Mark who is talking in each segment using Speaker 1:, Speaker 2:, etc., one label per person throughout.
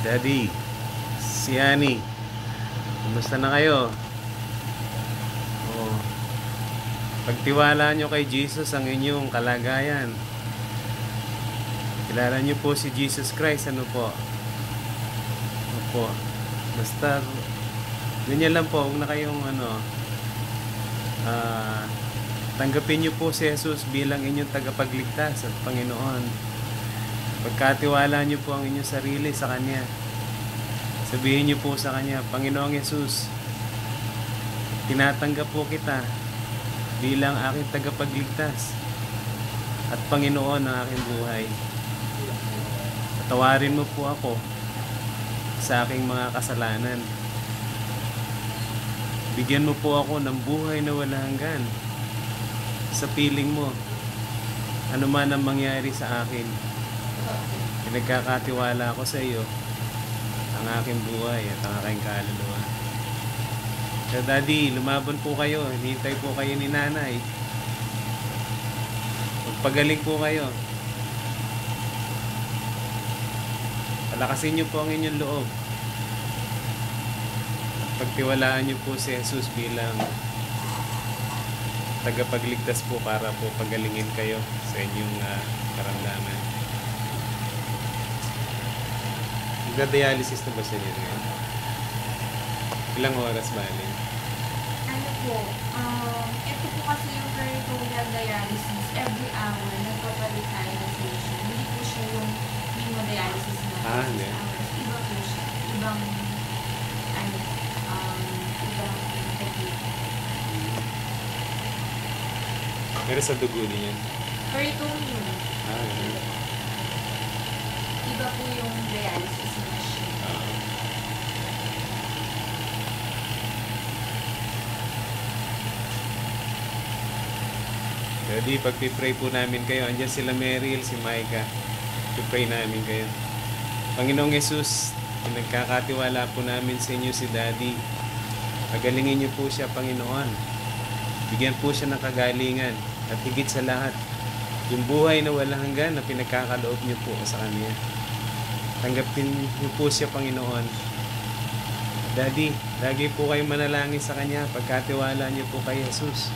Speaker 1: Daddy, si Annie, kumusta na kayo? Oh, pagtiwala nyo kay Jesus ang inyong kalagayan. Kilala nyo po si Jesus Christ, ano po? Opo. Basta, ganyan lang po, huwag na kayong ah, tanggapin nyo po si Jesus bilang inyong tagapagligtas at Panginoon. Pagkatiwala nyo po ang inyong sarili sa Kanya. Sabihin nyo po sa Kanya, Panginoong Jesus, tinatanggap po kita bilang aking tagapagligtas at Panginoon ng aking buhay. Patawarin mo po ako sa aking mga kasalanan. Bigyan mo po ako ng buhay na walang hanggan sa piling mo. Ano man ang mangyari sa akin, pinagkakatiwala ko sa iyo ang aking buhay at ang aking kaluluwa. So Daddy, lumaban po kayo. Hinihintay po kayo ni Nanay. Magpagaling po kayo. Palakasin niyo po ang inyong loob. At pagtiwalaan niyo po si Jesus bilang tagapagligtas po para po pagalingin kayo sa inyong karamdaman. Nagda-dialysis na ba siya niya ngayon? Ilang oras ba alin?
Speaker 2: Ano po, ito po kasi yung peritoneal dialysis, every hour, nagpapalit tayo ng station. Hindi po siya yung hemodialysis na
Speaker 1: Hindi.
Speaker 2: 6 hours. Iba po siya. Ibang technique.
Speaker 1: Pero sa dugo din yan.
Speaker 2: Peritoneal.
Speaker 1: Ganun.
Speaker 2: Iba po yung dialysis machine.
Speaker 1: Daddy, pagpipray po namin kayo. Andiyan sila Meryl, si Micah. Pipray namin kayo. Panginoong Jesus, pinagkakatiwala po namin sa inyo si Daddy. Pagalingin niyo po siya, Panginoon. Bigyan po siya ng kagalingan. At higit sa lahat, yung buhay na walang hanggan na pinagkakaloob niyo po sa Kanya. Tanggapin niyo po siya, Panginoon. Daddy, lagi po kayong manalangin sa Kanya. Pagkatiwala niyo po kay Jesus.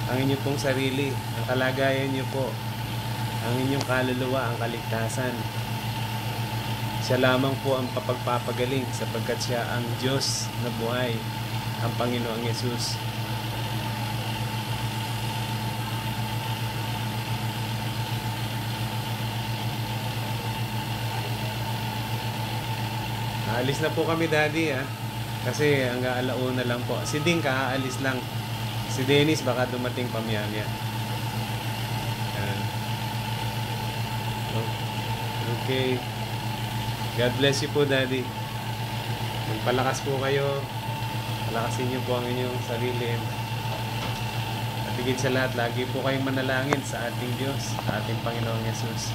Speaker 1: Ang inyong pong sarili, ang kalagayan niyo po, ang inyong kaluluwa, ang kaligtasan. Siya lamang po ang papagpapagaling sapagkat siya ang Diyos na buhay, ang Panginoong Yesus. Aalis na po kami, Daddy, kasi hanggang alauna lang po. Si Ding aalis lang. Si Dennis baka dumating pamiyamya. Okay. God bless you po, Daddy. Magpalakas po kayo. Palakasin niyo po ang inyong sarili. At higit sa lahat, lagi po kayong manalangin sa ating Diyos, sa ating Panginoong Yesus.